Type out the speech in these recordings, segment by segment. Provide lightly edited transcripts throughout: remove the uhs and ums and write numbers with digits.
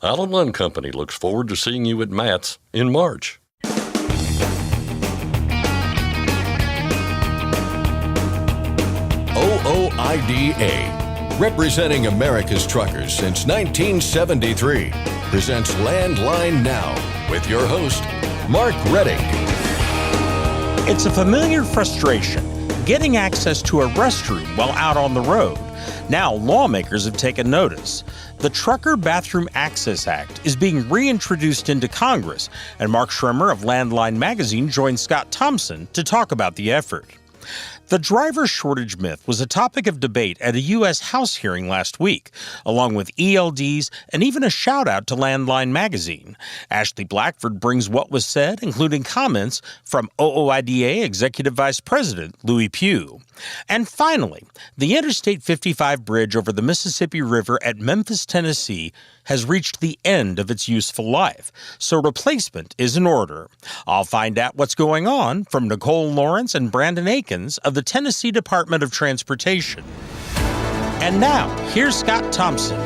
Island One Company looks forward to seeing you at Matt's in March. OOIDA, representing America's truckers since 1973, presents Landline Now with your host, Mark Redding. It's a familiar frustration, getting access to a restroom while out on the road. Now lawmakers have taken notice. The Trucker Bathroom Access Act is being reintroduced into Congress, and Mark Schremer of Landline Magazine joined Scott Thompson to talk about the effort. The driver shortage myth was a topic of debate at a U.S. House hearing last week, along with ELDs and even a shout-out to Landline Magazine. Ashley Blackford brings what was said, including comments from OOIDA Executive Vice President Lewie Pugh. And finally, the Interstate 55 bridge over the Mississippi River at Memphis, Tennessee, has reached the end of its useful life, so replacement is in order. I'll find out what's going on from Nicole Lawrence and Brandon Akins of the Tennessee Department of Transportation. And now, here's Scott Thompson.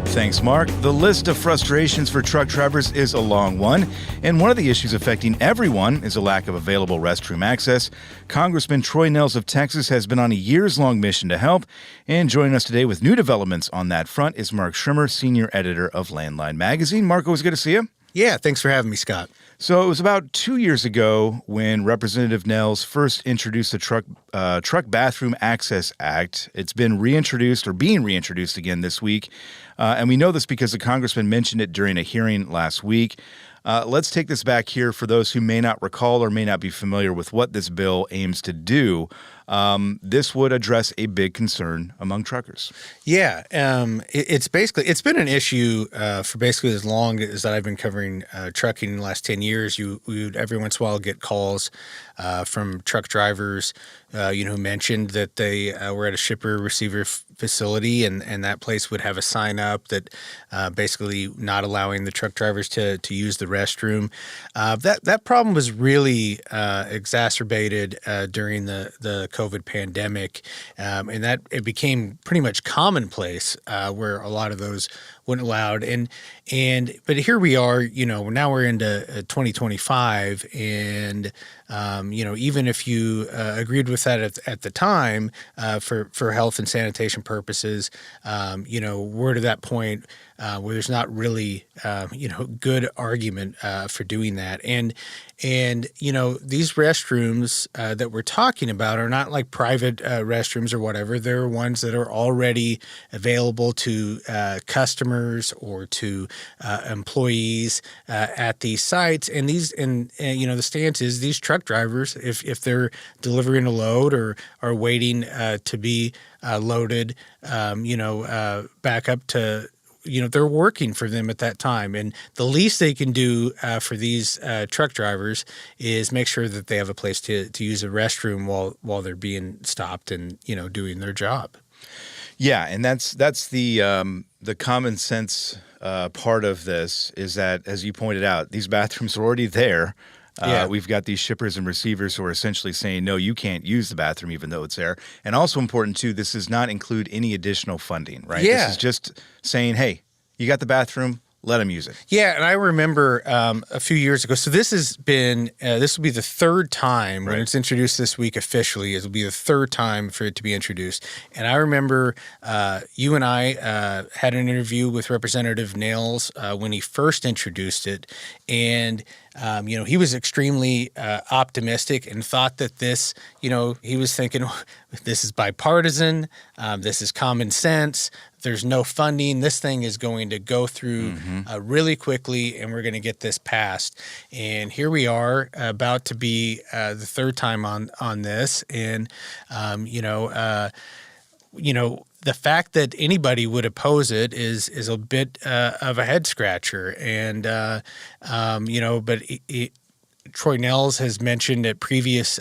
Thanks, Mark. The list of frustrations for truck drivers is a long one, and one of the issues affecting everyone is a lack of available restroom access. Congressman Troy Nehls of Texas has been on a years-long mission to help, and joining us today with new developments on that front is Mark Schremer, senior editor of Landline Magazine. Mark, it was good to see you. Yeah, thanks for having me, Scott. So it was about 2 years ago when Representative Nehls first introduced the Truck Bathroom Access Act. It's been reintroduced or being reintroduced again this week. And we know this because the congressman mentioned it during a hearing last week. Let's take this back here for those who may not recall or may not be familiar with what this bill aims to do. This would address a big concern among truckers. Yeah, it's been an issue for basically as long as I've been covering trucking in the last 10 years. We would every once in a while get calls from truck drivers, who mentioned that they were at a shipper-receiver facility, and that place would have a sign up that basically not allowing the truck drivers to use the restroom. That problem was really exacerbated during the COVID pandemic, and that it became pretty much commonplace where a lot of those weren't allowed. But here we are, now we're into 2025, and even if you agreed with that at the time for health and sanitation purposes, we're to that point where there's not really good argument for doing that. And these restrooms that we're talking about are not like private restrooms or whatever. They're ones that are already available to customers or to employees at these sites. And the stance is these truck drivers, if they're delivering a load or are waiting to be loaded, back up to they're working for them at that time. And the least they can do for these truck drivers is make sure that they have a place to use a restroom while they're being stopped and, doing their job. Yeah, and that's the common sense part of this is that, as you pointed out, these bathrooms are already there. We've got these shippers and receivers who are essentially saying, no, you can't use the bathroom even though it's there. And also important, too, this does not include any additional funding, right? Yeah. This is just saying, hey, you got the bathroom, let them use it. Yeah, and I remember a few years ago, so this has been, this will be the third time when it's introduced this week officially. It will be the third time for it to be introduced. And I remember you and I had an interview with Representative Nehls when he first introduced it. And he was extremely optimistic and thought that this, he was thinking, this is bipartisan, this is common sense, there's no funding, this thing is going to go through really quickly, and we're going to get this passed. And here we are, about to be the third time on this, and the fact that anybody would oppose it is a bit of a head scratcher, and but Troy Nels has mentioned at previous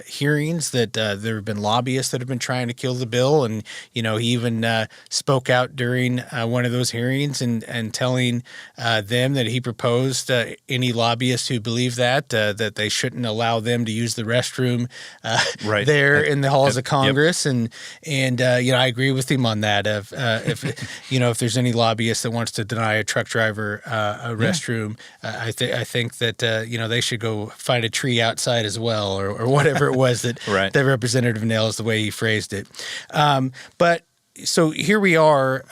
hearings that there have been lobbyists that have been trying to kill the bill, and he even spoke out during one of those hearings and telling them that he proposed any lobbyists who believe that they shouldn't allow them to use the restroom there in the halls of Congress, and I agree with him on that. If there's any lobbyist that wants to deny a truck driver a restroom, I think that they should go find a tree outside as well, or whatever it was that that Representative Nels, the way he phrased it. But so here we are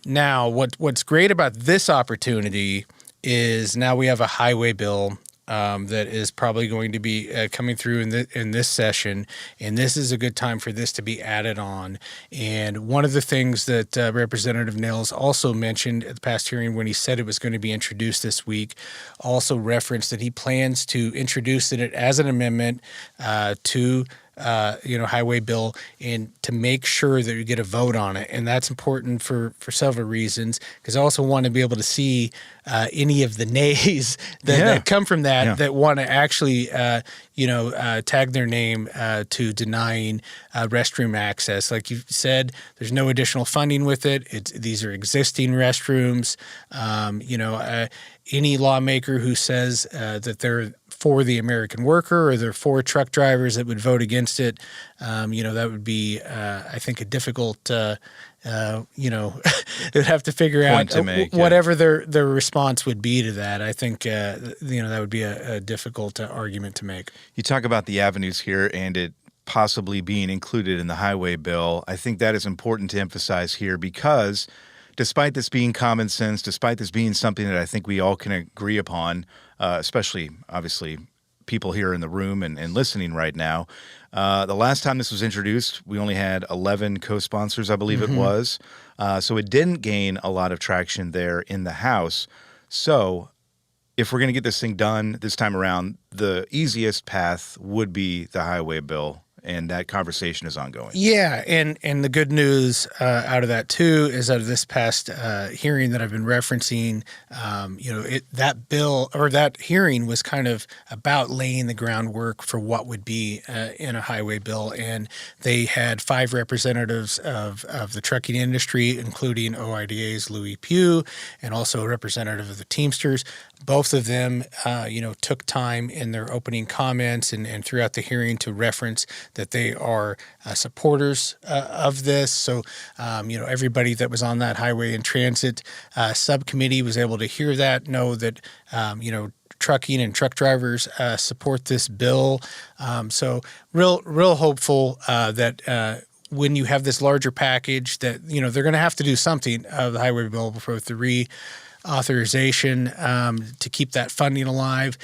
now. What's great about this opportunity is now we have a highway bill that is probably going to be coming through in this session, and this is a good time for this to be added on. And one of the things that Representative Nels also mentioned at the past hearing when he said it was going to be introduced this week, also referenced that he plans to introduce it as an amendment to highway bill, and to make sure that you get a vote on it. And that's important for several reasons, because I also want to be able to see any of the nays that come from that want to actually tag their name to denying restroom access. Like you said, there's no additional funding with it. These are existing restrooms. Any lawmaker who says that they're for the American worker or they're for truck drivers that would vote against it, that would be, I think, a difficult, they'd have to figure out whatever their response would be to that. I think, that would be a difficult argument to make. You talk about the avenues here and it possibly being included in the highway bill. I think that is important to emphasize here because despite this being common sense, despite this being something that I think we all can agree upon, especially, obviously, people here in the room and listening right now, the last time this was introduced, we only had 11 co-sponsors, I believe it was. So it didn't gain a lot of traction there in the House. So if we're going to get this thing done this time around, the easiest path would be the highway bill. And that conversation is ongoing. Yeah, and the good news out of that too is out of this past hearing that I've been referencing, that bill or that hearing was kind of about laying the groundwork for what would be in a highway bill, and they had 5 representatives of the trucking industry, including OOIDA's Lewie, Pugh, and also a representative of the Teamsters. Both of them, took time in their opening comments and throughout the hearing to reference that they are supporters of this. So, everybody that was on that Highway and Transit subcommittee was able to hear that, know that, trucking and truck drivers support this bill. So real hopeful that when you have this larger package that, they're going to have to do something of the highway bill before the authorization to keep that funding alive.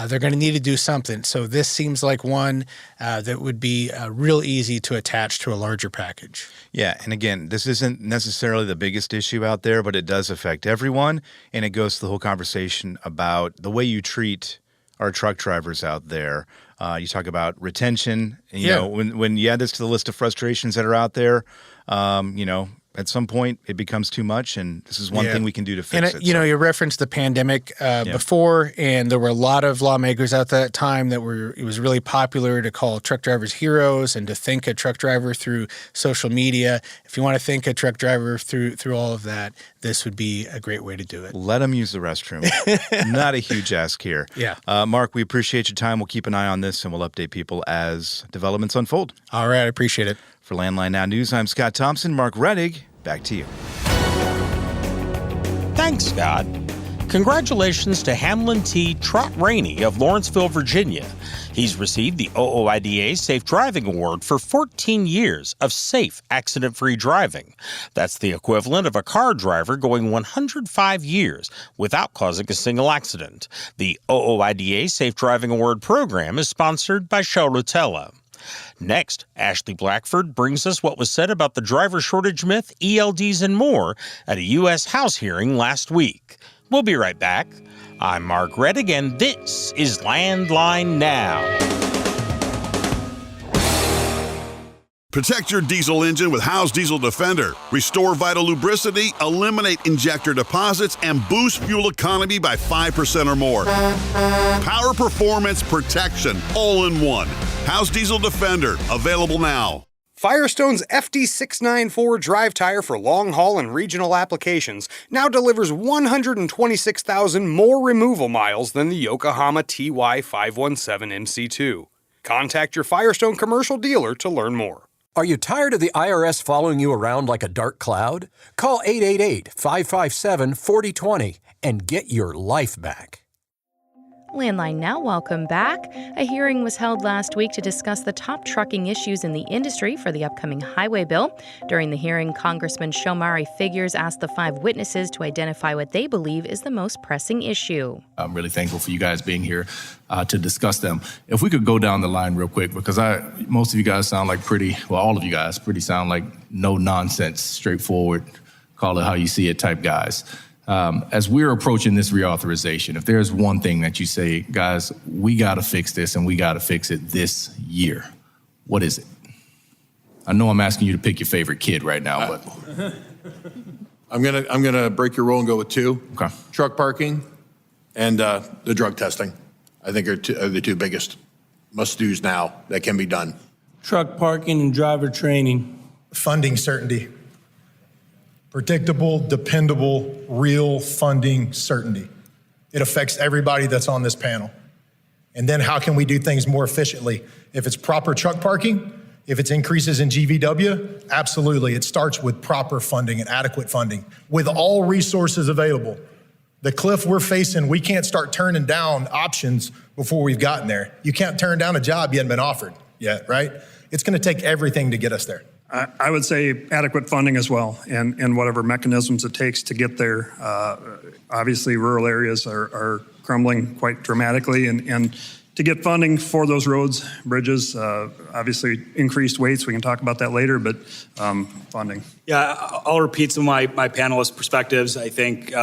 They're going to need to do something. So this seems like one that would be real easy to attach to a larger package. Yeah, and again, this isn't necessarily the biggest issue out there, but it does affect everyone, and it goes to the whole conversation about the way you treat our truck drivers out there. You talk about retention, and, when you add this to the list of frustrations that are out there, at some point, it becomes too much, and this is one thing we can do to fix it. You referenced the pandemic before, and there were a lot of lawmakers at that time it was really popular to call truck drivers heroes and to thank a truck driver through social media. If you want to thank a truck driver through all of that, this would be a great way to do it. Let them use the restroom. Not a huge ask here. Yeah. Mark, we appreciate your time. We'll keep an eye on this, and we'll update people as developments unfold. All right, I appreciate it. For Landline Now News, I'm Scott Thompson. Mark Rettig, back to you. Thanks, Scott. Congratulations to Hamlin T. Trot Rainey of Lawrenceville, Virginia. He's received the OOIDA Safe Driving Award for 14 years of safe, accident-free driving. That's the equivalent of a car driver going 105 years without causing a single accident. The OOIDA Safe Driving Award program is sponsored by Shell Rotella. Next, Ashley Blackford brings us what was said about the driver shortage myth, ELDs, and more at a U.S. House hearing last week. We'll be right back. I'm Mark Rettig, and this is Landline Now. Protect your diesel engine with Howe's Diesel Defender. Restore vital lubricity, eliminate injector deposits, and boost fuel economy by 5% or more. Power, performance, protection, all in one. Howe's Diesel Defender, available now. Firestone's FD694 drive tire for long haul and regional applications now delivers 126,000 more removal miles than the Yokohama TY517 MC2. Contact your Firestone commercial dealer to learn more. Are you tired of the IRS following you around like a dark cloud? Call 888-557-4020 and get your life back. Landline Now, welcome back. A hearing was held last week to discuss the top trucking issues in the industry for the upcoming highway bill. During the hearing, Congressman Shomari Figures asked the 5 witnesses to identify what they believe is the most pressing issue. I'm really thankful for you guys being here to discuss them. If we could go down the line real quick, because most of you guys sound like all of you guys sound like no nonsense, straightforward, call it how you see it type guys. As we're approaching this reauthorization, if there's one thing that you say, guys, we got to fix this and we got to fix it this year, what is it? I know I'm asking you to pick your favorite kid right now, but I'm gonna break your rule and go with 2. Okay. Truck parking and the drug testing, I think are the 2 biggest must-dos now that can be done. Truck parking and driver training. Funding certainty. Predictable, dependable, real funding certainty. It affects everybody that's on this panel. And then how can we do things more efficiently? If it's proper truck parking, if it's increases in GVW, absolutely. It starts with proper funding and adequate funding with all resources available. The cliff we're facing, we can't start turning down options before we've gotten there. You can't turn down a job you haven't been offered yet, right? It's gonna take everything to get us there. I would say adequate funding as well, and whatever mechanisms it takes to get there. Obviously, rural areas are crumbling quite dramatically, and to get funding for those roads, bridges, obviously increased weights, we can talk about that later, but funding. Yeah, I'll repeat some of my panelists' perspectives. I think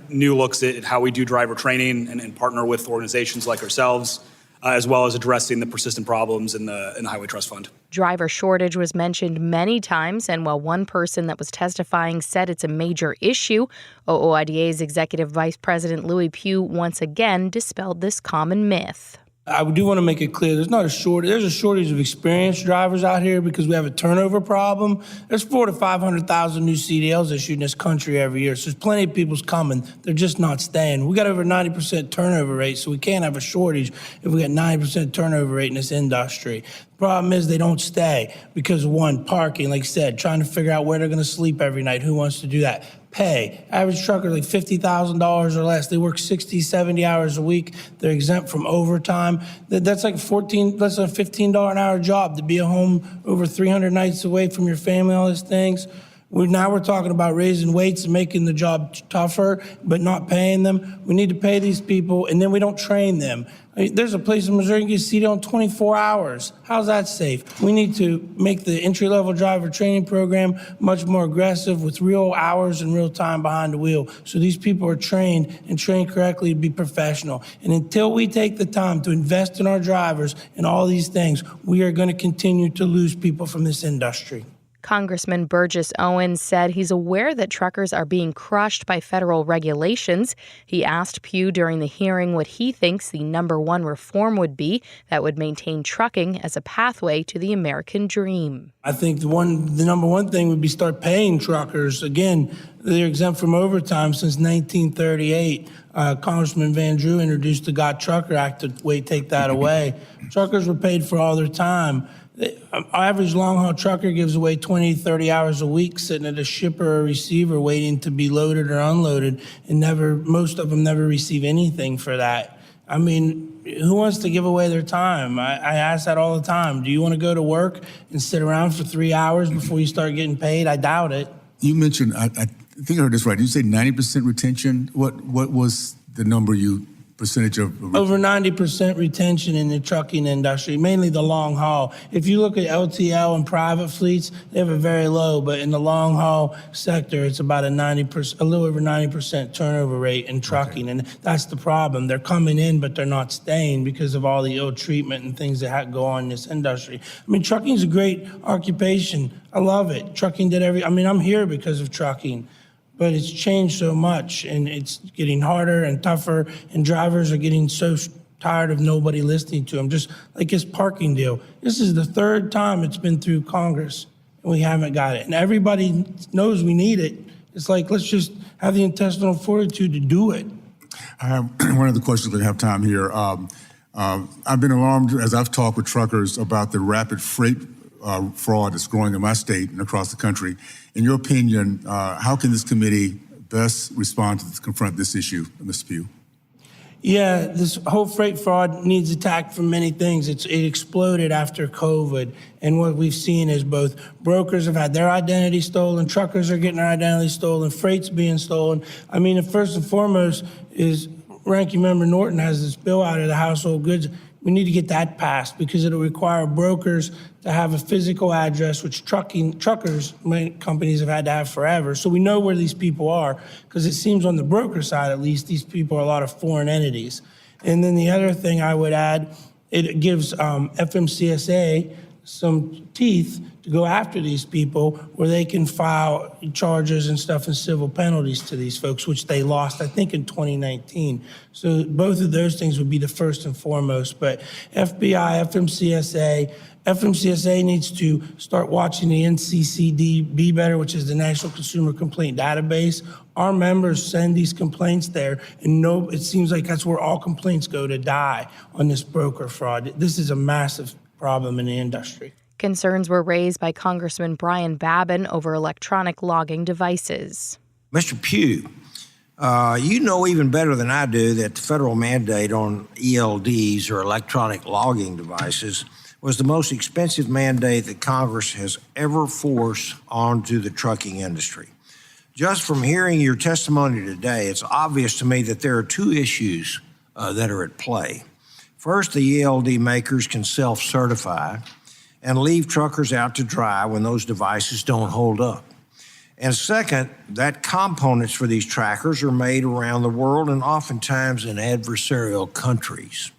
new looks at how we do driver training and partner with organizations like ourselves, as well as addressing the persistent problems in the Highway Trust Fund. Driver shortage was mentioned many times, and while one person that was testifying said it's a major issue, OOIDA's Executive Vice President Lewie Pugh once again dispelled this common myth. I do want to make it clear, there's not a shortage. There's a shortage of experienced drivers out here because we have a turnover problem. There's 400,000 to 500,000 new CDLs issued in this country every year. So there's plenty of people's coming. They're just not staying. We got over 90% turnover rate, so we can't have a shortage if we got 90% turnover rate in this industry. The problem is they don't stay because, one, parking, like I said, trying to figure out where they're going to sleep every night. Who wants to do that? Pay. Average trucker, like $50,000 or less. They work 60, 70 hours a week. They're exempt from overtime. That's like that's a $15 an hour job to be at home over 300 nights away from your family, all these things. Now we're talking about raising weights and making the job tougher, but not paying them. We need to pay these people, and then we don't train them. There's a place in Missouri you can get a CDL in 24 hours. How's that safe? We need to make the entry-level driver training program much more aggressive with real hours and real time behind the wheel so these people are trained and trained correctly to be professional. And until we take the time to invest in our drivers and all these things, we are going to continue to lose people from this industry. Congressman Burgess Owens said he's aware that truckers are being crushed by federal regulations. He asked Pugh during the hearing what he thinks the number one reform would be that would maintain trucking as a pathway to the American dream. I think the number one thing would be start paying truckers. Again, they're exempt from overtime since 1938. Congressman Van Drew introduced the Got Trucker Act to take that away. Truckers were paid for all their time. Average long-haul trucker gives away 20, 30 hours a week sitting at a shipper or receiver waiting to be loaded or unloaded, and most of them never receive anything for that. I mean, who wants to give away their time? I ask that all the time. Do you want to go to work and sit around for 3 hours before you start getting paid? I doubt it. You mentioned, I think I heard this right. Did you say 90% retention? What was the number you percentage of Over 90% retention in the trucking industry, mainly the long haul. If you look at LTL and private fleets, they have a very low, but in the long haul sector, it's about a little over 90% turnover rate in trucking. Okay. And that's the problem. They're coming in, but they're not staying because of all the ill treatment and things that go on in this industry. I mean, trucking is a great occupation. I love it. Trucking I'm here because of trucking. But it's changed so much, and it's getting harder and tougher, and drivers are getting so tired of nobody listening to them, just like this parking deal. This is the third time it's been through Congress, and we haven't got it. And everybody knows we need it. It's like, let's just have the intestinal fortitude to do it. I have one of the questions we have time here. I've been alarmed as I've talked with truckers about the rapid freight fraud that's growing in my state and across the country. In your opinion, how can this committee best respond to confront this issue, Mr. Pugh? Yeah, this whole freight fraud needs attack from many things. It exploded after COVID, and what we've seen is both brokers have had their identity stolen, truckers are getting their identity stolen, freight's being stolen. I mean, first and foremost is Ranking Member Norton has this bill out of the household goods. We need to get that passed because it'll require brokers to have a physical address, which truckers companies have had to have forever. So we know where these people are, because it seems on the broker side, at least, these people are a lot of foreign entities. And then the other thing I would add, it gives FMCSA some teeth to go after these people, where they can file charges and stuff and civil penalties to these folks, which they lost, I think, in 2019. So both of those things would be the first and foremost. But FBI, FMCSA needs to start watching the NCCD Better, which is the National Consumer Complaint Database. Our members send these complaints there, and it seems like that's where all complaints go to die on this broker fraud. This is a massive problem in the industry. Concerns were raised by Congressman Brian Babin over electronic logging devices. Mr. Pugh, you know even better than I do that the federal mandate on ELDs, or electronic logging devices, was the most expensive mandate that Congress has ever forced onto the trucking industry. Just from hearing your testimony today, it's obvious to me that there are two issues that are at play. First, the ELD makers can self-certify and leave truckers out to dry when those devices don't hold up. And second, that components for these trackers are made around the world and oftentimes in adversarial countries.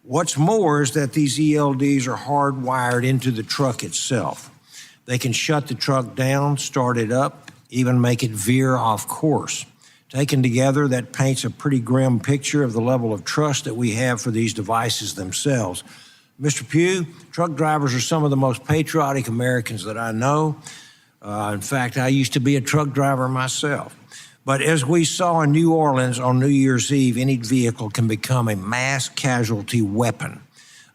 What's more is that these ELDs are hardwired into the truck itself. They can shut the truck down, start it up, even make it veer off course. Taken together, that paints a pretty grim picture of the level of trust that we have for these devices themselves. Mr. Pugh, truck drivers are some of the most patriotic Americans that I know. In fact, I used to be a truck driver myself. But as we saw in New Orleans on New Year's Eve, any vehicle can become a mass casualty weapon.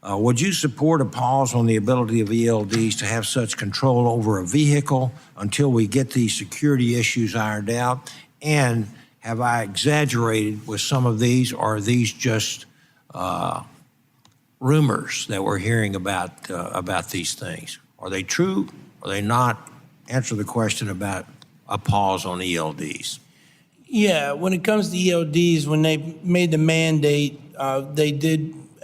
Would you support a pause on the ability of ELDs to have such control over a vehicle until we get these security issues ironed out? And have I exaggerated with some of these, or are these just rumors that we're hearing about these things? Are they true? Are they not? Answer the question about a pause on ELDs. Yeah, when it comes to ELDs, when they made the mandate, FMCSA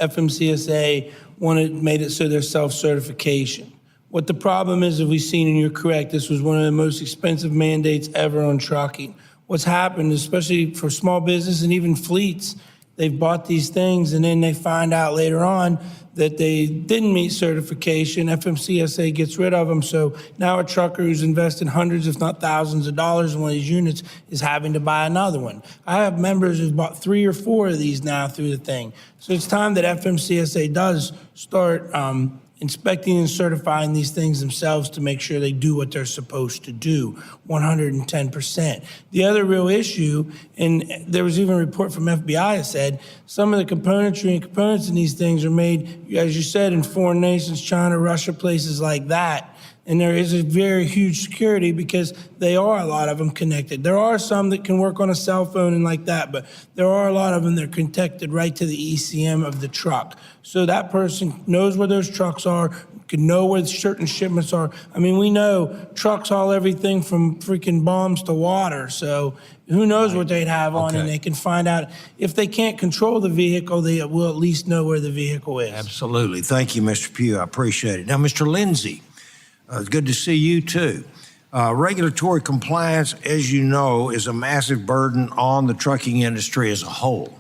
made it so there's self-certification. What the problem is, if we've seen, and you're correct, this was one of the most expensive mandates ever on trucking. What's happened, especially for small business and even fleets, they've bought these things and then they find out later on that they didn't meet certification. FMCSA gets rid of them. So now a trucker who's invested hundreds, if not thousands of dollars in one of these units is having to buy another one. I have members who've bought 3 or 4 of these now through the thing. So it's time that FMCSA does start inspecting and certifying these things themselves to make sure they do what they're supposed to do, 110%. The other real issue, and there was even a report from FBI that said some of the componentry and components in these things are made, as you said, in foreign nations, China, Russia, places like that. And there is a very huge security because they are, a lot of them, connected. There are some that can work on a cell phone and like that, but there are a lot of them that are connected right to the ECM of the truck. So that person knows where those trucks are, could know where certain shipments are. I mean, we know trucks haul everything from freaking bombs to water, so who knows what they'd have on, and they can find out. If they can't control the vehicle, they will at least know where the vehicle is. Absolutely. Thank you, Mr. Pugh. I appreciate it. Now, Mr. Lindsay, it's good to see you too. Regulatory compliance, as you know, is a massive burden on the trucking industry as a whole.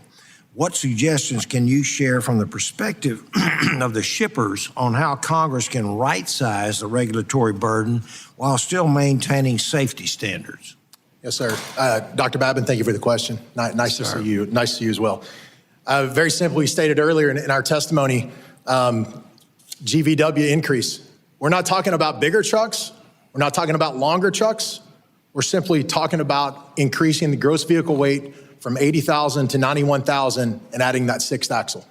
What suggestions can you share from the perspective of the shippers on how Congress can right-size the regulatory burden while still maintaining safety standards? Yes, sir. Dr. Babin, thank you for the question. Nice to see you. Nice to see you as well. Very simply stated earlier in our testimony, GVW increase. We're not talking about bigger trucks. We're not talking about longer trucks. We're simply talking about increasing the gross vehicle weight from 80,000 to 91,000 and adding that sixth axle.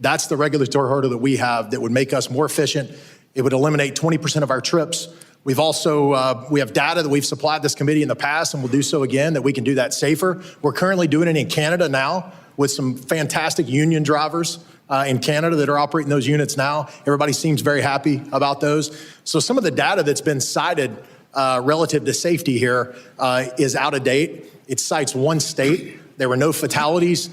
That's the regulatory hurdle that we have that would make us more efficient. It would eliminate 20% of our trips. We've also, we have data that we've supplied this committee in the past, and we'll do so again, that we can do that safer. We're currently doing it in Canada now with some fantastic union drivers in Canada that are operating those units now. Everybody seems very happy about those. So some of the data that's been cited relative to safety here is out of date. It cites one state. There were no fatalities.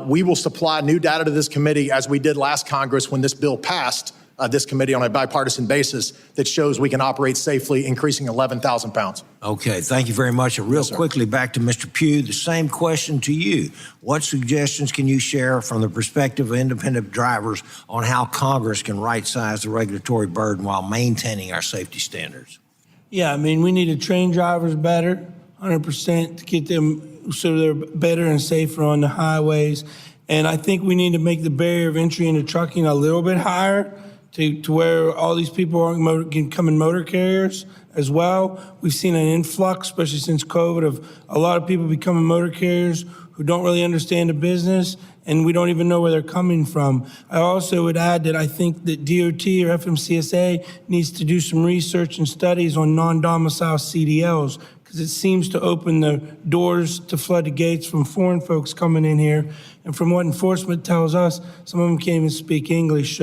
We will supply new data to this committee as we did last Congress when this bill passed this committee on a bipartisan basis that shows we can operate safely, increasing 11,000 pounds. Okay, thank you very much. And real quickly, back to Mr. Pugh, the same question to you. What suggestions can you share from the perspective of independent drivers on how Congress can right-size the regulatory burden while maintaining our safety standards? Yeah, I mean, we need to train drivers better, 100%, to get them so they're better and safer on the highways. And I think we need to make the barrier of entry into trucking a little bit higher to where all these people aren't becoming motor carriers as well. We've seen an influx, especially since COVID, of a lot of people becoming motor carriers who don't really understand the business, and we don't even know where they're coming from. I also would add that I think that DOT or FMCSA needs to do some research and studies on non-domicile CDLs, because it seems to open the doors to flood the gates from foreign folks coming in here. And from what enforcement tells us, some of them can't even speak English.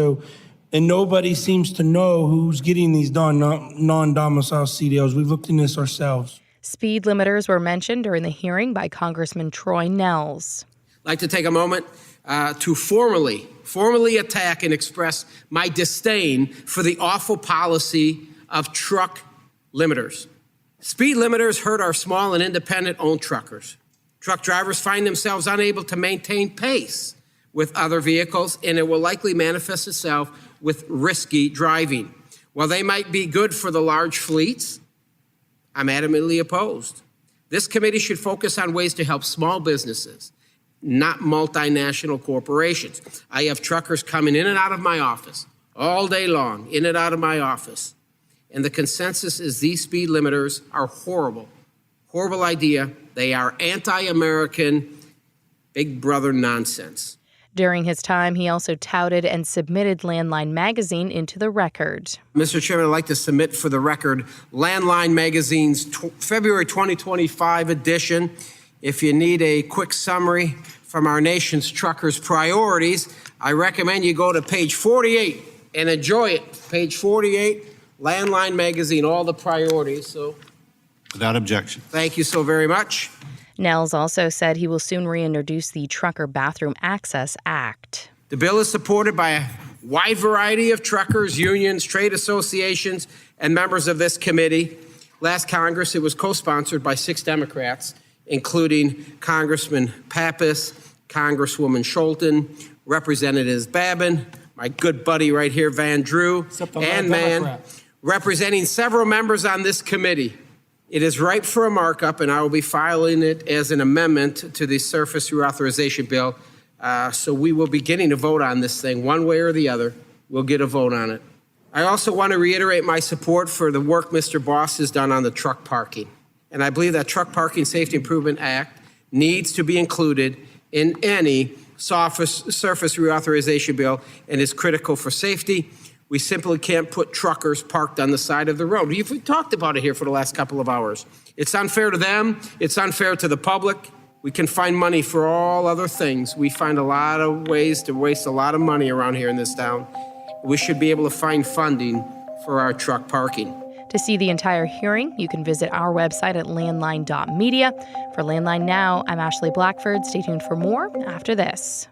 And nobody seems to know who's getting these non-domicile CDLs. We've looked in this ourselves. Speed limiters were mentioned during the hearing by Congressman Troy Nehls. I'd like to take a moment to formally attack and express my disdain for the awful policy of truck limiters. Speed limiters hurt our small and independent-owned truckers. Truck drivers find themselves unable to maintain pace with other vehicles, and it will likely manifest itself with risky driving. While they might be good for the large fleets, I'm adamantly opposed. This committee should focus on ways to help small businesses, not multinational corporations. I have truckers coming in and out of my office all day long, in and out of my office. And the consensus is these speed limiters are horrible idea. They are anti-American, big brother nonsense. During his time, he also touted and submitted Landline magazine into the record. Mr. Chairman, I'd like to submit for the record Landline magazine's February 2025 edition. If you need a quick summary from our nation's truckers' priorities, I recommend you go to page 48 and enjoy it. Page 48, Landline magazine, all the priorities. So, without objection. Thank you so very much. Nehls also said he will soon reintroduce the Trucker Bathroom Access Act. The bill is supported by a wide variety of truckers, unions, trade associations, and members of this committee. Last Congress, it was co-sponsored by 6 Democrats, including Congressman Pappas, Congresswoman Scholten, Representatives Babin, my good buddy right here, Van Drew, and Mann, representing several members on this committee. It is ripe for a markup, and I will be filing it as an amendment to the Surface Reauthorization Bill. So we will be getting a vote on this thing one way or the other. We'll get a vote on it. I also want to reiterate my support for the work Mr. Boss has done on the truck parking. And I believe that Truck Parking Safety Improvement Act needs to be included in any surface reauthorization bill and is critical for safety. We simply can't put truckers parked on the side of the road. We've talked about it here for the last couple of hours. It's unfair to them. It's unfair to the public. We can find money for all other things. We find a lot of ways to waste a lot of money around here in this town. We should be able to find funding for our truck parking. To see the entire hearing, you can visit our website at landline.media. For Landline Now, I'm Ashley Blackford. Stay tuned for more after this.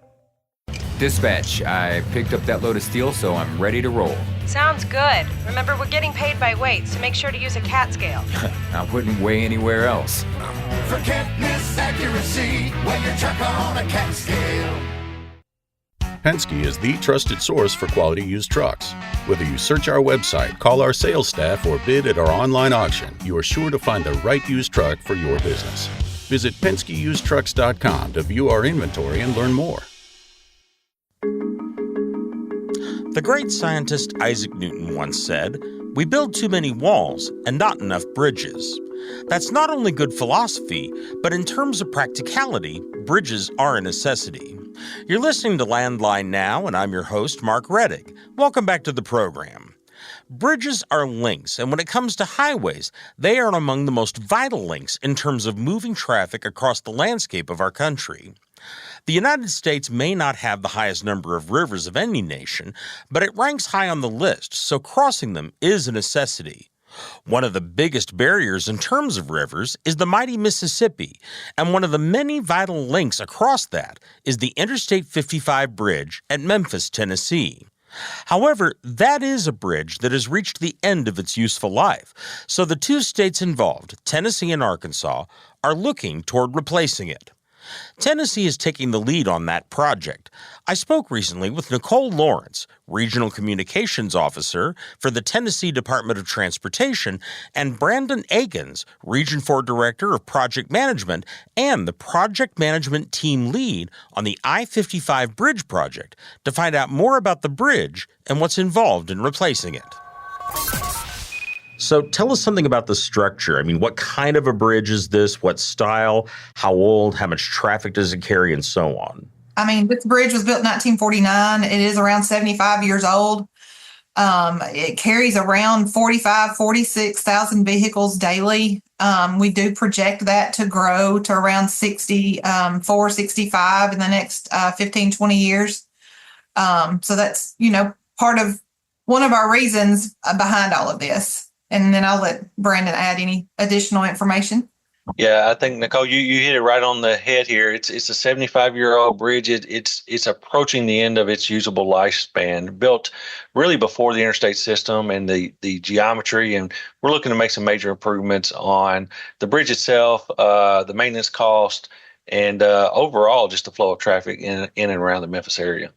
Dispatch, I picked up that load of steel, so I'm ready to roll. Sounds good. Remember, we're getting paid by weight, so make sure to use a cat scale. I wouldn't weigh anywhere else. Forget miss accuracy when you're truck on a cat scale. Penske is the trusted source for quality used trucks. Whether you search our website, call our sales staff, or bid at our online auction, you are sure to find the right used truck for your business. Visit PenskeUsedTrucks.com to view our inventory and learn more. The great scientist Isaac Newton once said, "We build too many walls and not enough bridges." That's not only good philosophy, but in terms of practicality, bridges are a necessity. You're listening to Landline Now, and I'm your host, Mark Reddick. Welcome back to the program. Bridges are links, and when it comes to highways, they are among the most vital links in terms of moving traffic across the landscape of our country. The United States may not have the highest number of rivers of any nation, but it ranks high on the list, so crossing them is a necessity. One of the biggest barriers in terms of rivers is the mighty Mississippi, and one of the many vital links across that is the Interstate 55 bridge at Memphis, Tennessee. However, that is a bridge that has reached the end of its useful life, so the two states involved, Tennessee and Arkansas, are looking toward replacing it. Tennessee is taking the lead on that project. I spoke recently with Nicole Lawrence, Regional Communications Officer for the Tennessee Department of Transportation, and Brandon Akins, Region 4 Director of Project Management and the Project Management Team Lead on the I-55 Bridge Project, to find out more about the bridge and what's involved in replacing it. So tell us something about the structure. I mean, what kind of a bridge is this? What style? How old? How much traffic does it carry? And so on. I mean, this bridge was built in 1949. It is around 75 years old. It carries around 46,000 vehicles daily. We do project that to grow to around 65 in the next 15, 20 years. So that's, part of one of our reasons behind all of this. And then I'll let Brandon add any additional information. Yeah, I think, Nicole, you hit it right on the head here. It's a 75-year-old bridge. It's approaching the end of its usable lifespan, built really before the interstate system and the geometry. And we're looking to make some major improvements on the bridge itself, the maintenance cost, and overall just the flow of traffic in and around the Memphis area.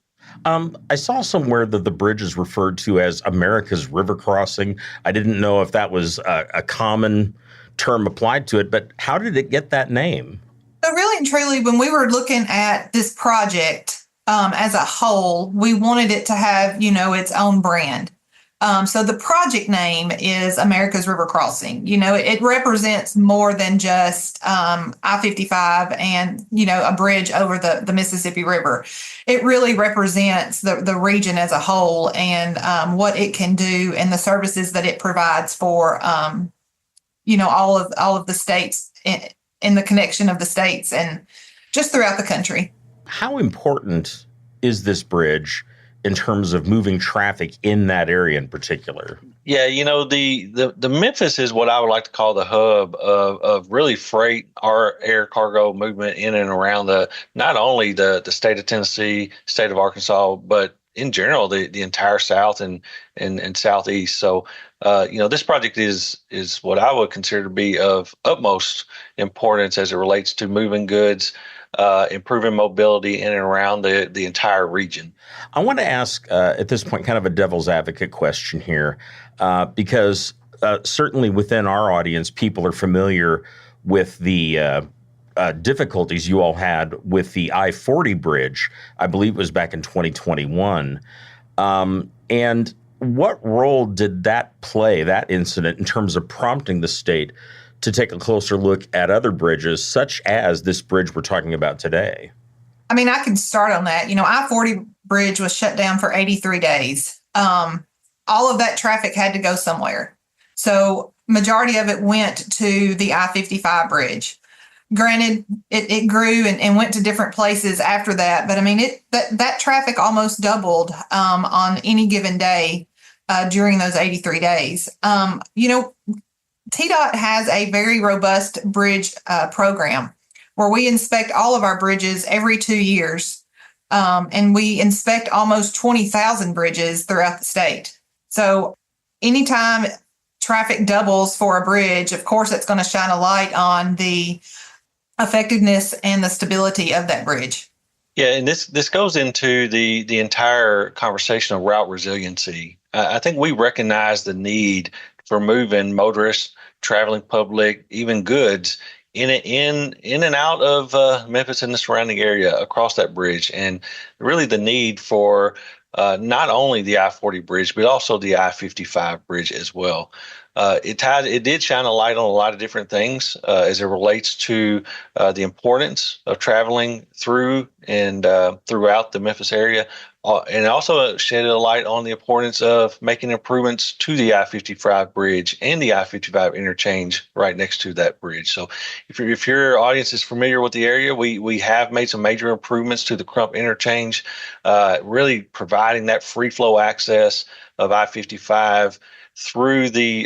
I saw somewhere that the bridge is referred to as America's River Crossing. I didn't know if that was a common term applied to it, but how did it get that name? So really and truly, when we were looking at this project as a whole, we wanted it to have, its own brand. So the project name is America's River Crossing. It represents more than just I-55 and, a bridge over the Mississippi River. It really represents the region as a whole and what it can do and the services that it provides for, all of the states in the connection of the states and just throughout the country. How important is this bridge in terms of moving traffic in that area in particular? Yeah, the Memphis is what I would like to call the hub of really freight, our air cargo movement in and around not only the state of Tennessee, state of Arkansas, but in general, the entire South and Southeast. So, this project is what I would consider to be of utmost importance as it relates to moving goods, improving mobility in and around the entire region. I want to ask at this point kind of a devil's advocate question here, because certainly within our audience, people are familiar with the difficulties you all had with the I-40 bridge. I believe it was back in 2021. And what role did that play, that incident, in terms of prompting the state to take a closer look at other bridges, such as this bridge we're talking about today? I mean, I can start on that. I-40 bridge was shut down for 83 days. All of that traffic had to go somewhere. So majority of it went to the I-55 bridge. Granted, it grew and went to different places after that, but I mean, that traffic almost doubled on any given day during those 83 days. TDOT has a very robust bridge program where we inspect all of our bridges every 2 years, and we inspect almost 20,000 bridges throughout the state. So anytime traffic doubles for a bridge, of course, it's going to shine a light on the effectiveness and the stability of that bridge. Yeah, and this goes into the entire conversation of route resiliency. I think we recognize the need for moving motorists, traveling public, even goods in and out of Memphis and the surrounding area across that bridge, and really the need for not only the I-40 bridge, but also the I-55 bridge as well. It did shine a light on a lot of different things as it relates to the importance of traveling through and throughout the Memphis area. And also shed a light on the importance of making improvements to the I-55 bridge and the I-55 interchange right next to that bridge. So if your audience is familiar with the area, we have made some major improvements to the Crump interchange, really providing that free flow access of I-55 through the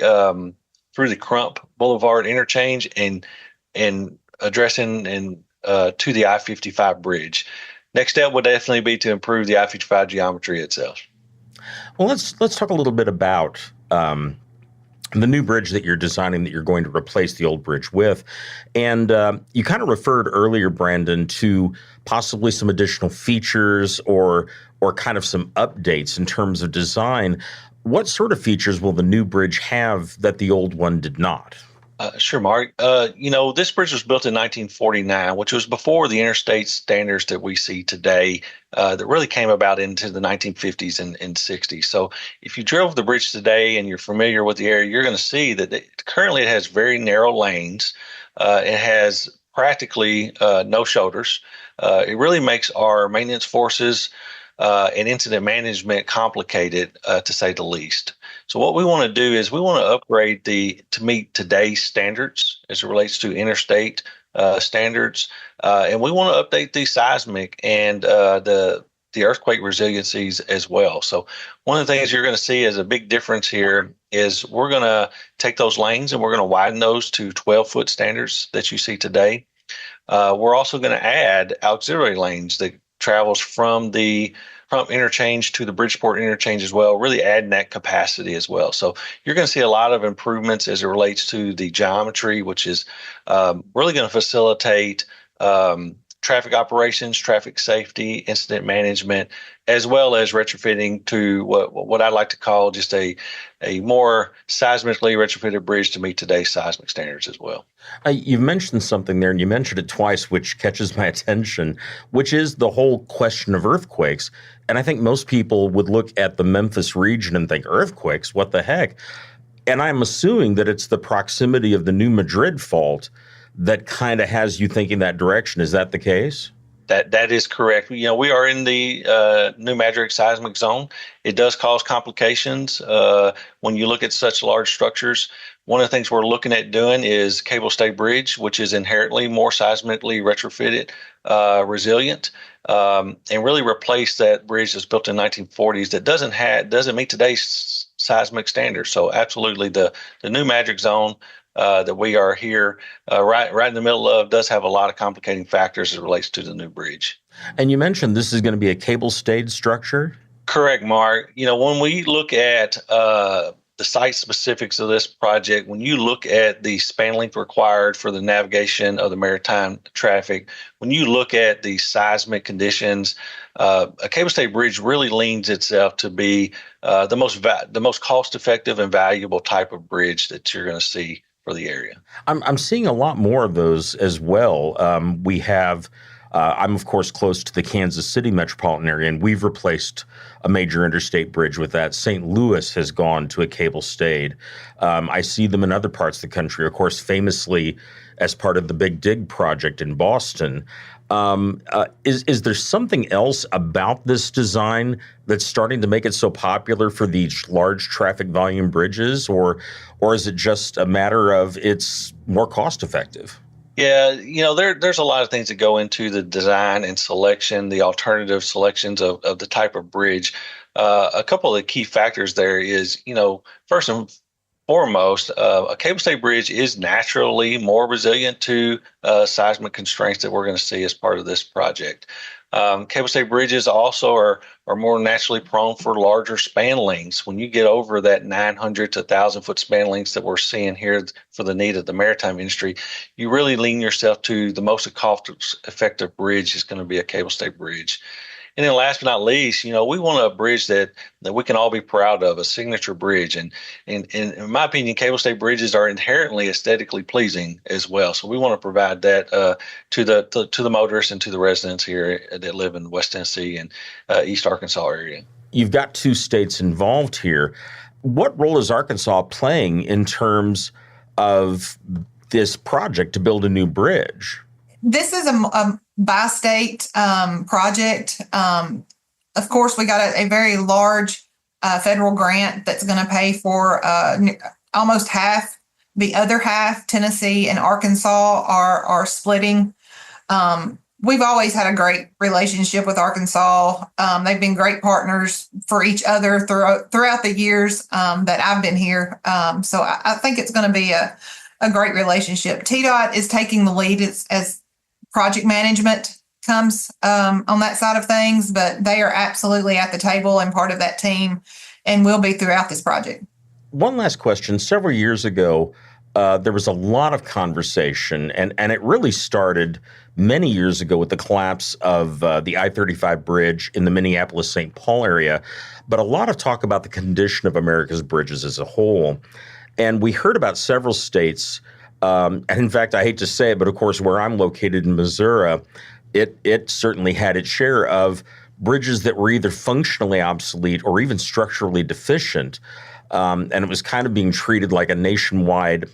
Crump Boulevard interchange and addressing to the I-55 bridge. Next step would definitely be to improve the I-55 geometry itself. Well, let's talk a little bit about the new bridge that you're designing that you're going to replace the old bridge with. And you kind of referred earlier, Brandon, to possibly some additional features or kind of some updates in terms of design. What sort of features will the new bridge have that the old one did not? Sure, Mark. This bridge was built in 1949, which was before the interstate standards that we see today that really came about into the 1950s and 60s. So if you drove the bridge today and you're familiar with the area, you're going to see that currently it has very narrow lanes. It has practically no shoulders. It really makes our maintenance forces and incident management complicated, to say the least. So what we want to do is we want to upgrade to meet today's standards as it relates to interstate standards, and we want to update the seismic and the earthquake resiliencies as well. So one of the things you're going to see as a big difference here is we're going to take those lanes and we're going to widen those to 12-foot standards that you see today. We're also going to add auxiliary lanes that travels from the Crump interchange to the Bridgeport interchange as well, really adding that capacity as well. So you're going to see a lot of improvements as it relates to the geometry, which is really going to facilitate traffic operations, traffic safety, incident management, as well as retrofitting to what I like to call just a more seismically retrofitted bridge to meet today's seismic standards as well. You've mentioned something there, and you mentioned it twice, which catches my attention, which is the whole question of earthquakes. And I think most people would look at the Memphis region and think, earthquakes, what the heck? And I'm assuming that it's the proximity of the New Madrid fault that kind of has you thinking that direction. Is that the case? That is correct. We are in the New Madrid seismic zone. It does cause complications when you look at such large structures. One of the things we're looking at doing is cable stay bridge, which is inherently more seismically retrofitted, resilient, and really replace that bridge that's built in the 1940s that doesn't meet today's seismic standards. So absolutely, the New Madrid zone that we are here right in the middle of does have a lot of complicating factors as it relates to the new bridge. And you mentioned this is going to be a cable-stayed structure? Correct, Mark. When we look at the site specifics of this project, when you look at the span length required for the navigation of the maritime traffic, when you look at the seismic conditions, a cable-stayed bridge really leans itself to be the most cost-effective and valuable type of bridge that you're going to see for the area. I'm seeing a lot more of those as well. We have, I'm of course close to the Kansas City metropolitan area, and we've replaced a major interstate bridge with that. St. Louis has gone to a cable stayed. I see them in other parts of the country, of course, famously as part of the Big Dig project in Boston. Is there something else about this design that's starting to make it so popular for these large traffic volume bridges, or is it just a matter of it's more cost effective? Yeah, there's a lot of things that go into the design and selection, the alternative selections of the type of bridge. A couple of the key factors there is, first and foremost, a cable stay bridge is naturally more resilient to seismic constraints that we're going to see as part of this project. Cable stay bridges also are more naturally prone for larger span lengths. When you get over that 900 to 1,000 foot span lengths that we're seeing here for the need of the maritime industry, you really lean yourself to the most cost-effective bridge is going to be a cable stay bridge. And then last but not least, we want a bridge that we can all be proud of, a signature bridge. And in my opinion, cable stay bridges are inherently aesthetically pleasing as well. So we want to provide that to the motorists and to the residents here that live in West Tennessee and East Arkansas area. You've got two states involved here. What role is Arkansas playing in terms of this project to build a new bridge? This is a bi-state project. Of course, we got a very large federal grant that's going to pay for almost half. The other half, Tennessee and Arkansas, are splitting. We've always had a great relationship with Arkansas. They've been great partners for each other throughout the years that I've been here. So I think it's going to be a great relationship. TDOT is taking the lead as project management comes on that side of things, but they are absolutely at the table and part of that team and will be throughout this project. One last question. Several years ago, there was a lot of conversation, and it really started many years ago with the collapse of the I-35 bridge in the Minneapolis-St. Paul area, but a lot of talk about the condition of America's bridges as a whole. And we heard about several states, and in fact, I hate to say it, but of course, where I'm located in Missouri, it certainly had its share of bridges that were either functionally obsolete or even structurally deficient. And it was kind of being treated like a nationwide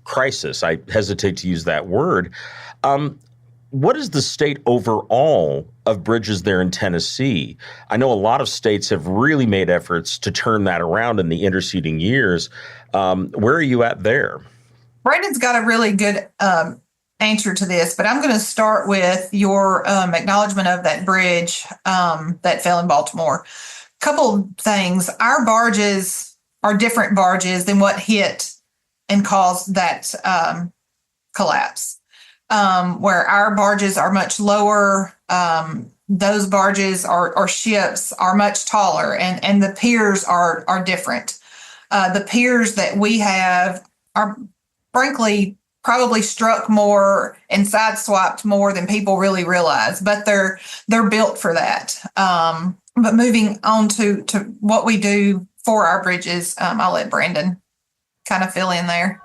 crisis. I hesitate to use that word. What is the state overall of bridges there in Tennessee? I know a lot of states have really made efforts to turn that around in the interceding years. Where are you at there? Brandon's got a really good answer to this, but I'm going to start with your acknowledgement of that bridge that fell in Baltimore. Couple things. Our barges are different barges than what hit and caused that collapse. Where our barges are much lower, those barges or ships are much taller, and the piers are different. The piers that we have are frankly probably struck more and sideswiped more than people really realize, but they're built for that. But moving on to what we do for our bridges, I'll let Brandon kind of fill in there.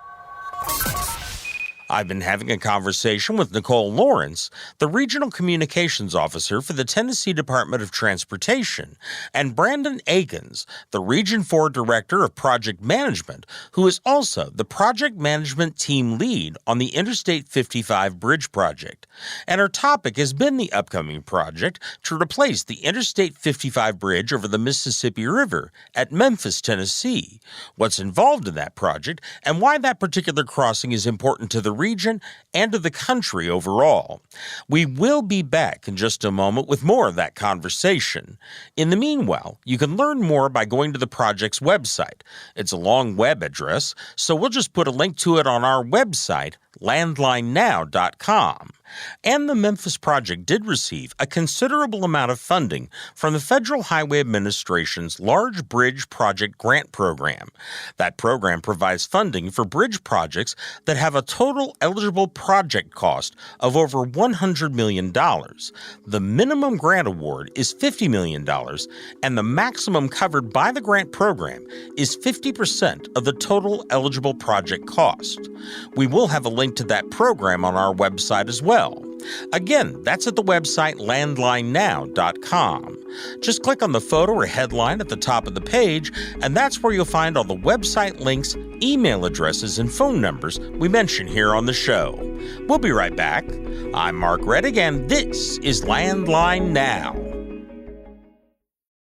I've been having a conversation with Nicole Lawrence, the Regional Communications Officer for the Tennessee Department of Transportation, and Brandon Akins, the Region 4 Director of Project Management, who is also the Project Management Team Lead on the Interstate 55 Bridge Project. And our topic has been the upcoming project to replace the Interstate 55 Bridge over the Mississippi River at Memphis, Tennessee, what's involved in that project, and why that particular crossing is important to the region and to the country overall. We will be back in just a moment with more of that conversation. In the meanwhile, you can learn more by going to the project's website. It's a long web address, so we'll just put a link to it on our website, landlinenow.com. And the Memphis project did receive a considerable amount of funding from the Federal Highway Administration's Large Bridge Project Grant Program. That program provides funding for bridge projects that have a total eligible project cost of over $100 million. The minimum grant award is $50 million, and the maximum covered by the grant program is 50% of the total eligible project cost. We will have a link to that program on our website as well. Again, that's at the website landlinenow.com. Just click on the photo or headline at the top of the page, and that's where you'll find all the website links, email addresses, and phone numbers we mention here on the show. We'll be right back. I'm Mark Reddick, and this is Landline Now.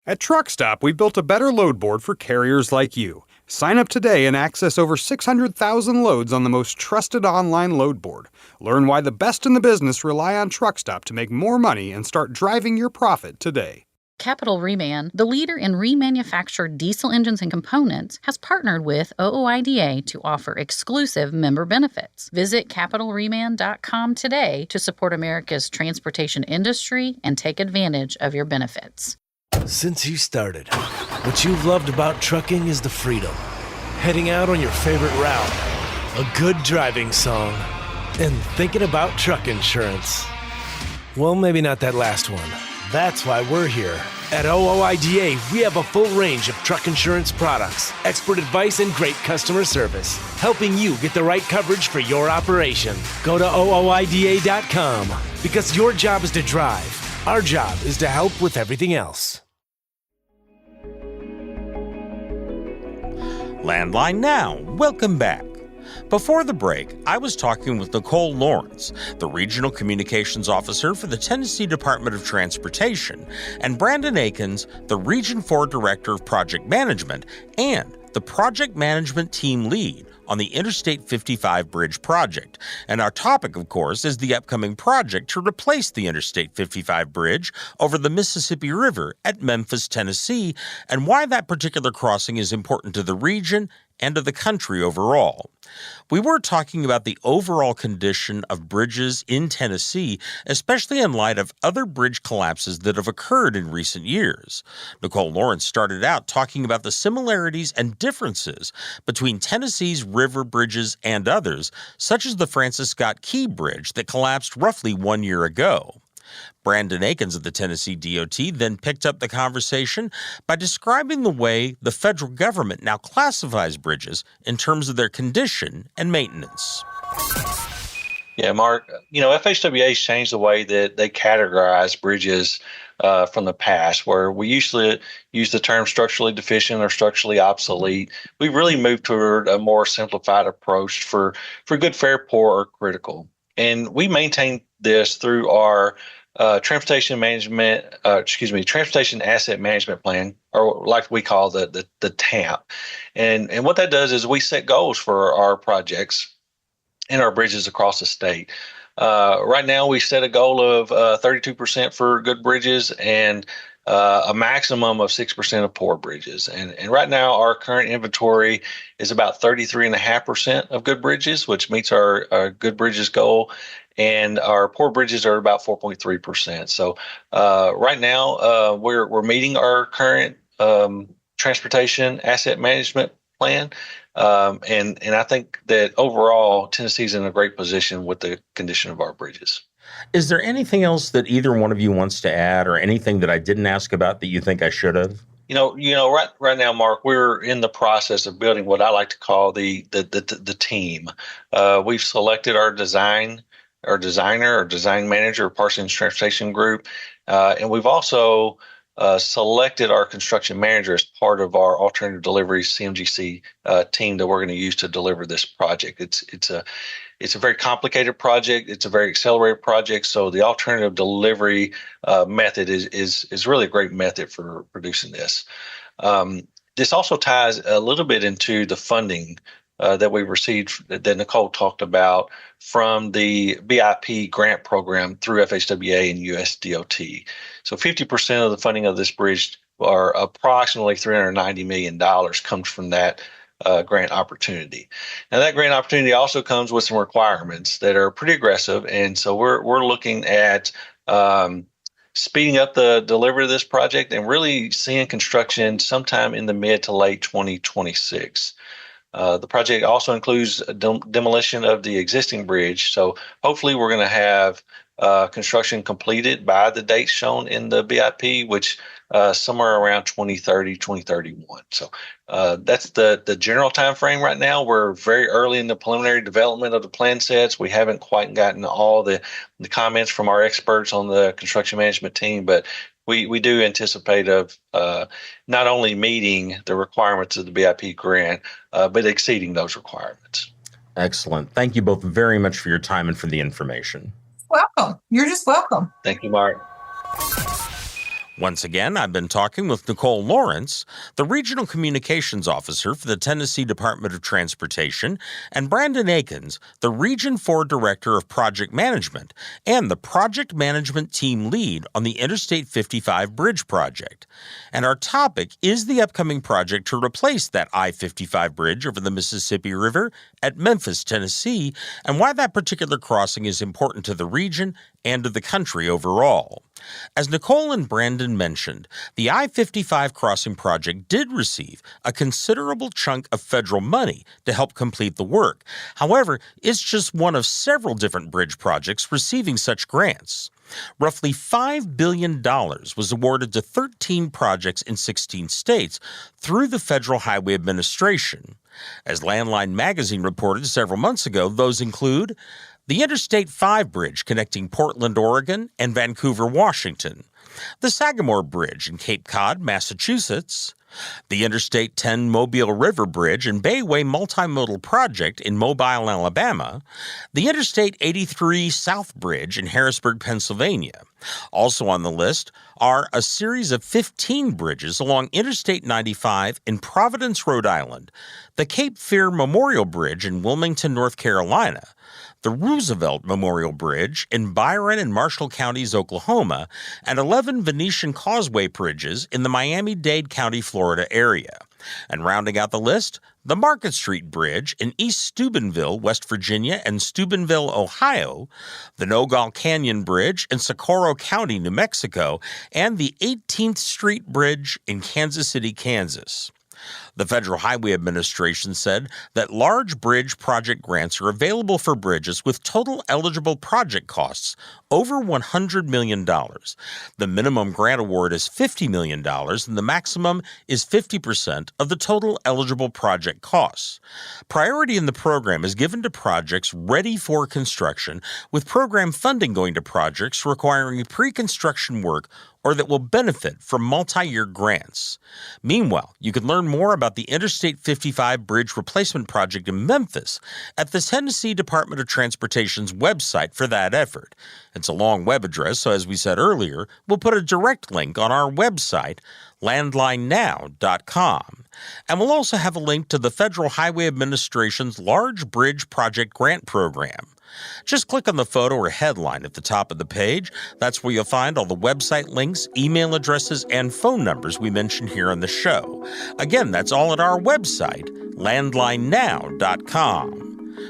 At Truck Stop, we built a better load board for carriers like you. Sign up today and access over 600,000 loads on the most trusted online load board. Learn why the best in the business rely on Truckstop to make more money and start driving your profit today. Capital Reman, the leader in remanufactured diesel engines and components, has partnered with OOIDA to offer exclusive member benefits. Visit capitalreman.com today to support America's transportation industry and take advantage of your benefits. Since you started, what you've loved about trucking is the freedom. Heading out on your favorite route, a good driving song, and thinking about truck insurance. Well, maybe not that last one. That's why we're here. At OOIDA, we have a full range of truck insurance products, expert advice, and great customer service, helping you get the right coverage for your operation. Go to OOIDA.com, because your job is to drive. Our job is to help with everything else. Landline Now, welcome back. Before the break, I was talking with Nicole Lawrence, the Regional Communications Officer for the Tennessee Department of Transportation, and Brandon Akins, the Region 4 Director of Project Management and the Project Management Team Lead on the Interstate 55 Bridge project. And our topic, of course, is the upcoming project to replace the Interstate 55 Bridge over the Mississippi River at Memphis, Tennessee, and why that particular crossing is important to the region and to the country overall. We were talking about the overall condition of bridges in Tennessee, especially in light of other bridge collapses that have occurred in recent years. Nicole Lawrence started out talking about the similarities and differences between Tennessee's river bridges and others, such as the Francis Scott Key Bridge that collapsed roughly 1 year ago. Brandon Akins of the Tennessee DOT then picked up the conversation by describing the way the federal government now classifies bridges in terms of their condition and maintenance. Yeah, Mark, FHWA's changed the way that they categorize bridges from the past, where we usually use the term structurally deficient or structurally obsolete. We've really moved toward a more simplified approach for good, fair, poor, or critical. And we maintain this through our transportation asset management plan, or like we call the TAMP. And what that does is we set goals for our projects and our bridges across the state. Right now, we set a goal of 32% for good bridges and a maximum of 6% of poor bridges. And right now, our current inventory is about 33.5% of good bridges, which meets our good bridges goal. And our poor bridges are about 4.3%. So right now, we're meeting our current transportation asset management plan. And I think that overall, Tennessee's in a great position with the condition of our bridges. Is there anything else that either one of you wants to add, or anything that I didn't ask about that you think I should have? Right now, Mark, we're in the process of building what I like to call the team. We've selected our designer or design manager, Parsons Transportation Group, and we've also selected our construction manager as part of our alternative delivery CMGC team that we're going to use to deliver this project. It's a very complicated project. It's a very accelerated project. So the alternative delivery method is really a great method for producing this. This also ties a little bit into the funding that we received that Nicole talked about from the BIP grant program through FHWA and USDOT. So 50% of the funding of this bridge, or approximately $390 million, comes from that grant opportunity. Now, that grant opportunity also comes with some requirements that are pretty aggressive, and so we're looking at speeding up the delivery of this project and really seeing construction sometime in the mid to late 2026. The project also includes demolition of the existing bridge, so hopefully we're going to have construction completed by the date shown in the BIP, which somewhere around 2030, 2031. So that's the general time frame right now. We're very early in the preliminary development of the plan sets. We haven't quite gotten all the comments from our experts on the construction management team, but we do anticipate of not only meeting the requirements of the BIP grant, but exceeding those requirements. Excellent. Thank you both very much for your time and for the information. Welcome. You're just welcome. Thank you, Mark. Once again, I've been talking with Nicole Lawrence, the Regional Communications Officer for the Tennessee Department of Transportation, and Brandon Akins, the Region 4 Director of Project Management and the Project Management Team Lead on the Interstate 55 Bridge Project. And our topic is the upcoming project to replace that I-55 bridge over the Mississippi River at Memphis, Tennessee, and why that particular crossing is important to the region and to the country overall. As Nicole and Brandon mentioned, the I-55 crossing project did receive a considerable chunk of federal money to help complete the work. However, it's just one of several different bridge projects receiving such grants. Roughly $5 billion was awarded to 13 projects in 16 states through the Federal Highway Administration. As Landline magazine reported several months ago, those include the Interstate 5 bridge connecting Portland, Oregon, and Vancouver, Washington, the Sagamore Bridge in Cape Cod, Massachusetts, the Interstate 10 Mobile River Bridge and Bayway Multimodal Project in Mobile, Alabama, the Interstate 83 South Bridge in Harrisburg, Pennsylvania. Also on the list are a series of 15 bridges along Interstate 95 in Providence, Rhode Island, the Cape Fear Memorial Bridge in Wilmington, North Carolina, the Roosevelt Memorial Bridge in Byron and Marshall Counties, Oklahoma, and 11 Venetian Causeway bridges in the Miami-Dade County, Florida area. And rounding out the list, the Market Street Bridge in East Steubenville, West Virginia, and Steubenville, Ohio, the Nogal Canyon Bridge in Socorro County, New Mexico, and the 18th Street Bridge in Kansas City, Kansas. The Federal Highway Administration said that large bridge project grants are available for bridges with total eligible project costs over $100 million. The minimum grant award is $50 million, and the maximum is 50% of the total eligible project costs. Priority in the program is given to projects ready for construction, with program funding going to projects requiring pre-construction work or that will benefit from multi-year grants. Meanwhile, you can learn more about the Interstate 55 Bridge Replacement Project in Memphis at the Tennessee Department of Transportation's website for that effort. It's a long web address, so as we said earlier, we'll put a direct link on our website, landlinenow.com. And we'll also have a link to the Federal Highway Administration's Large Bridge Project Grant Program. Just click on the photo or headline at the top of the page. That's where you'll find all the website links, email addresses, and phone numbers we mentioned here on the show. Again, that's all at our website, landlinenow.com.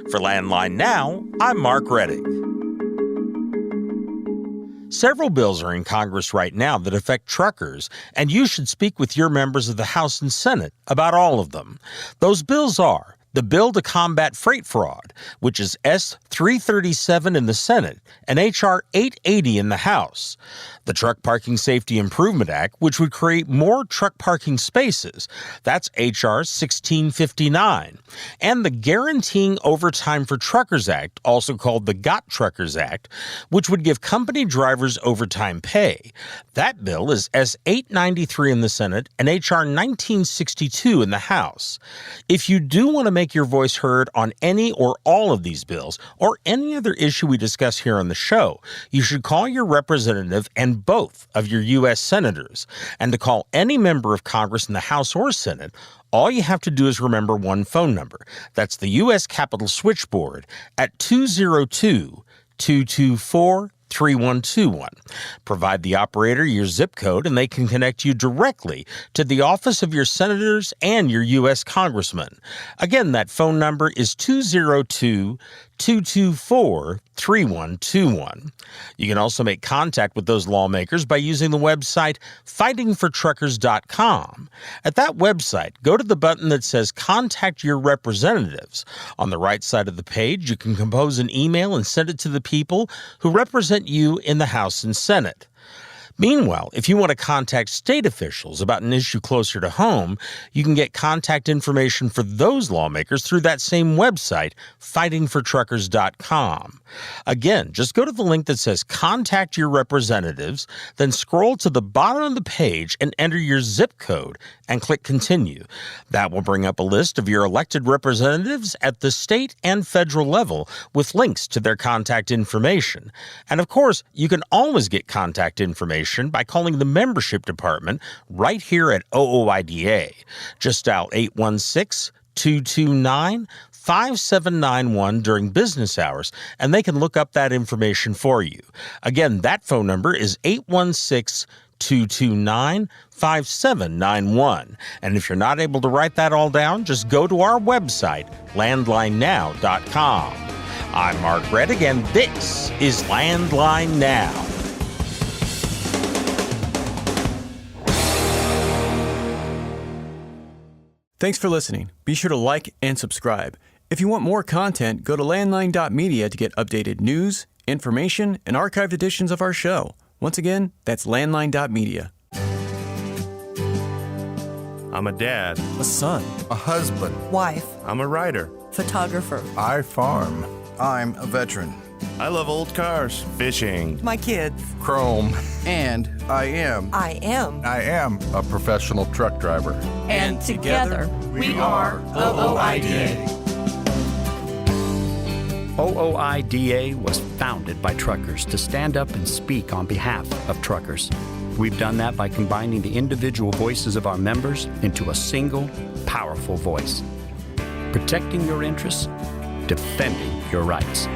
For Landline Now, I'm Mark Reddick. Several bills are in Congress right now that affect truckers, and you should speak with your members of the House and Senate about all of them. Those bills are the Bill to Combat Freight Fraud, which is S-337 in the Senate and H.R. 880 in the House, the Truck Parking Safety Improvement Act, which would create more truck parking spaces, that's H.R. 1659, and the Guaranteeing Overtime for Truckers Act, also called the Got Truckers Act, which would give company drivers overtime pay. That bill is S-893 in the Senate and H.R. 1962 in the House. If you do want to make your voice heard on any or all of these bills or any other issue we discuss here on the show, you should call your representative and both of your U.S. senators. And to call any member of Congress in the House or Senate, all you have to do is remember one phone number. That's the U.S. Capitol Switchboard at 202-224-3121. Provide the operator your zip code and they can connect you directly to the office of your senators and your U.S. congressman. Again, that phone number is 202-224-3121. You can also make contact with those lawmakers by using the website fightingfortruckers.com. At that website, go to the button that says Contact Your Representatives. On the right side of the page, you can compose an email and send it to the people who represent you in the House and Senate. Meanwhile, if you want to contact state officials about an issue closer to home, you can get contact information for those lawmakers through that same website, fightingfortruckers.com. Again, just go to the link that says Contact Your Representatives, then scroll to the bottom of the page and enter your zip code and click Continue. That will bring up a list of your elected representatives at the state and federal level with links to their contact information. And of course, you can always get contact information information by calling the membership department right here at OOIDA. Just dial 816-229-5791 during business hours, and they can look up that information for you. Again, that phone number is 816-229-5791. And if you're not able to write that all down, just go to our website, landlinenow.com. I'm Mark Reddick, and this is Landline Now. Thanks for listening. Be sure to like and subscribe. If you want more content, go to landline.media to get updated news, information, and archived editions of our show. Once again, that's landline.media. I'm a dad, a son, a husband, wife, I'm a writer, photographer. I farm. I'm a veteran. I love old cars, fishing, my kids, chrome, and I am a professional truck driver. And together we are OOIDA. OOIDA was founded by truckers to stand up and speak on behalf of truckers. We've done that by combining the individual voices of our members into a single, powerful voice. Protecting your interests, defending your rights.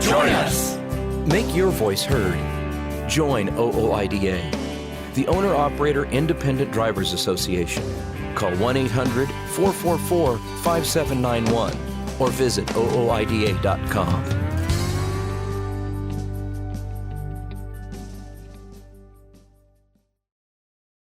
Join us! Make your voice heard. Join OOIDA, the Owner-Operator Independent Drivers Association. Call 1-800-444-5791 or visit OOIDA.com.